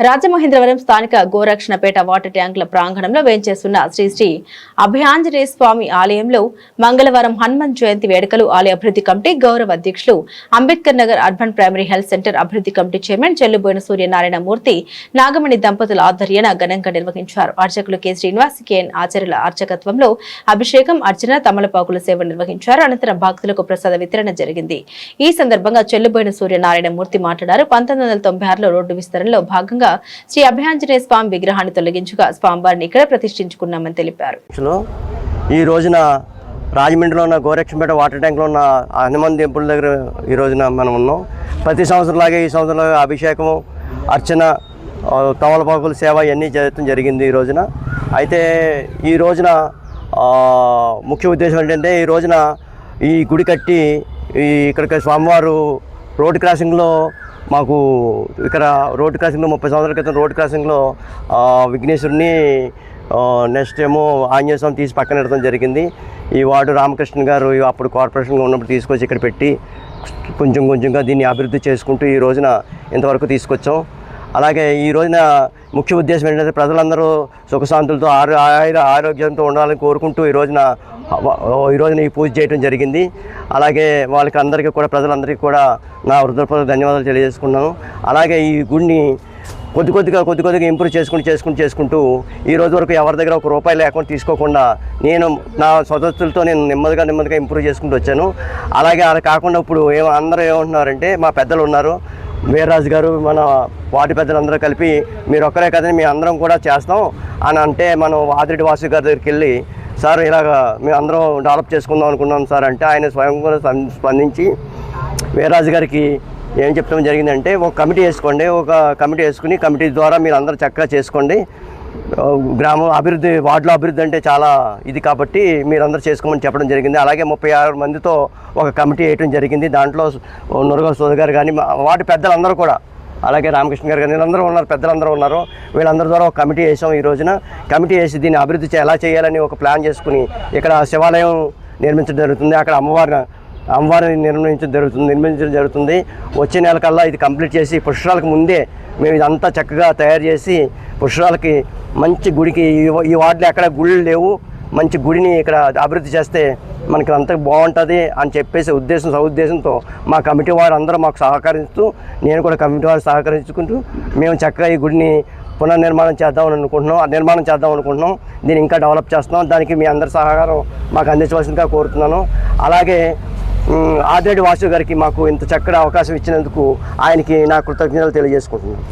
రాజమహేంద్రవరం స్థానిక గోరక్షణపేట వాటర్ ట్యాంకుల ప్రాంగణంలో వేంచేస్తున్న శ్రీ శ్రీ అభయాంజనేయ స్వామి ఆలయంలో మంగళవారం హనుమాన్ జయంతి వేడుకలు ఆలయ అభివృద్ధి కమిటీ గౌరవ అధ్యక్షులు Ambedkar Nagar urban primary health centre అభివృద్ధి కమిటీ చైర్మన్ చెల్లుబోయిన సూర్యనారాయణ మూర్తి నాగమణి దంపతుల ఆధ్వర్యాన ఘనంగా నిర్వహించారు. అర్చకులు కె శ్రీనివాస్ కేఎన్ ఆచార్యుల అర్చకత్వంలో అభిషేకం అర్చన తమలపాకుల సేవ నిర్వహించారు. అనంతరం భక్తులకు ప్రసాద వితరణ జరిగింది. ఈ సందర్భంగా చెల్లుబోయిన సూర్యనారాయణ మూర్తి మాట్లాడారు. 1996లో రోడ్డు విస్తరణలో భాగంగా శ్రీ అభయాంజనేయ స్వామి విగ్రహాన్ని తొలగించుగా స్వామివారిని ఇక్కడ ప్రతిష్ఠించుకున్నామని తెలిపారు. ఈ రోజున రాజమండ్రిలో ఉన్న గోరక్షణపేట వాటర్ ట్యాంక్లో ఉన్న హనుమాన్ టెంపుల్ దగ్గర ఈ రోజున మనం ఉన్నాం. ప్రతి సంవత్సరంలాగే ఈ సంవత్సరంలో అభిషేకం అర్చన తమలపాకుల సేవ ఇవన్నీ చేయడం జరిగింది ఈ రోజున. అయితే ఈ రోజున ముఖ్య ఉద్దేశం ఏంటంటే ఈ రోజున ఈ గుడి కట్టి ఇక్కడ స్వామివారు రోడ్ క్రాసింగ్లో మాకు ఇక్కడ రోడ్ క్రాసింగ్లో 30 సంవత్సరాల క్రితం రోడ్ క్రాసింగ్లో విఘ్నేశ్వరుని నెక్స్ట్ ఏమో ఆంజనేయ స్వామి తీసి పక్కన పెడతాం జరిగింది. ఈ వార్డు రామకృష్ణ గారు అప్పుడు కార్పొరేషన్గా ఉన్నప్పుడు తీసుకొచ్చి ఇక్కడ పెట్టి కొంచెం కొంచెంగా దీన్ని అభివృద్ధి చేసుకుంటూ ఈ రోజున ఇంతవరకు తీసుకొచ్చాం. అలాగే ఈ రోజున ముఖ్య ఉద్దేశం ఏంటంటే ప్రజలందరూ సుఖశాంతులతో ఆరోగ్యంతో ఉండాలని కోరుకుంటూ ఈ రోజున ఈ పూజ చేయడం జరిగింది. అలాగే వాళ్ళకి అందరికీ కూడా ప్రజలందరికీ కూడా నా హృదయపూర్వక ధన్యవాదాలు తెలియజేసుకున్నాను. అలాగే ఈ గుడిని కొద్ది కొద్దిగా ఇంప్రూవ్ చేసుకుంటూ ఈ రోజు వరకు ఎవరి దగ్గర ₹1 లేకుండా తీసుకోకుండా నేను నా సదస్సులతో నేను నెమ్మదిగా ఇంప్రూవ్ చేసుకుంటూ వచ్చాను. అలాగే అలా కాకుండా ఇప్పుడు అందరూ ఏమంటున్నారంటే మా పెద్దలు ఉన్నారు, వీర్రాజు గారు, మన వాటి పెద్దలందరూ కలిపి మీరు ఒక్కరే కదని మేము అందరం కూడా చేస్తాం అని అంటే మనం ఆదిరెడ్డి వాసు గారి దగ్గరికి వెళ్ళి సార్ ఇలాగా మేము అందరం డెవలప్ చేసుకుందాం అనుకున్నాం సార్ అంటే ఆయన స్వయం కూడా స్పందించి వీర్రాజు గారికి ఏం చెప్తాం జరిగిందంటే ఒక కమిటీ వేసుకుని కమిటీ ద్వారా మీరు అందరూ చక్కగా చేసుకోండి. గ్రామం అభివృద్ధి వార్డులో అభివృద్ధి అంటే చాలా ఇది కాబట్టి మీరందరూ చేసుకోమని చెప్పడం జరిగింది. అలాగే 36 మందితో ఒక కమిటీ వేయటం జరిగింది. దాంట్లో నురగ సోదరి గారు కానీ వాటి పెద్దలందరూ కూడా అలాగే రామకృష్ణ గారు కానీ వీళ్ళందరూ ఉన్నారు, పెద్దలందరూ ఉన్నారు. వీళ్ళందరి ద్వారా ఒక కమిటీ వేసాం. ఈ రోజున కమిటీ వేసి దీన్ని అభివృద్ధి ఎలా చేయాలని ఒక ప్లాన్ చేసుకుని ఇక్కడ శివాలయం నిర్మించడం జరుగుతుంది. అక్కడ అమ్మవారిని నిర్మించడం జరుగుతుంది. వచ్చే నెల కల్లా ఇది కంప్లీట్ చేసి పుష్కరాలకు ముందే మేము ఇదంతా చక్కగా తయారు చేసి పుష్కరాలకి మంచి గుడికి ఈ వార్డులో ఎక్కడ గుళ్ళు లేవు, మంచి గుడిని ఇక్కడ అభివృద్ధి చేస్తే మనకి అంత బాగుంటుంది అని చెప్పేసి సదుద్దేశంతో మా కమిటీ వారు అందరూ మాకు సహకరిస్తూ నేను కూడా కమిటీ వారు సహకరించుకుంటూ మేము చక్కగా ఈ గుడిని పునర్నిర్మాణం చేద్దామని అనుకుంటున్నాం. దీన్ని ఇంకా డెవలప్ చేస్తున్నాం. దానికి మీ అందరి సహకారం మాకు అందించవలసిందిగా కోరుతున్నాను. అలాగే ఆదిరెడ్డి వాసు గారికి మాకు ఇంత చక్కటి అవకాశం ఇచ్చినందుకు ఆయనకి నా కృతజ్ఞతలు తెలియజేసుకుంటున్నాను.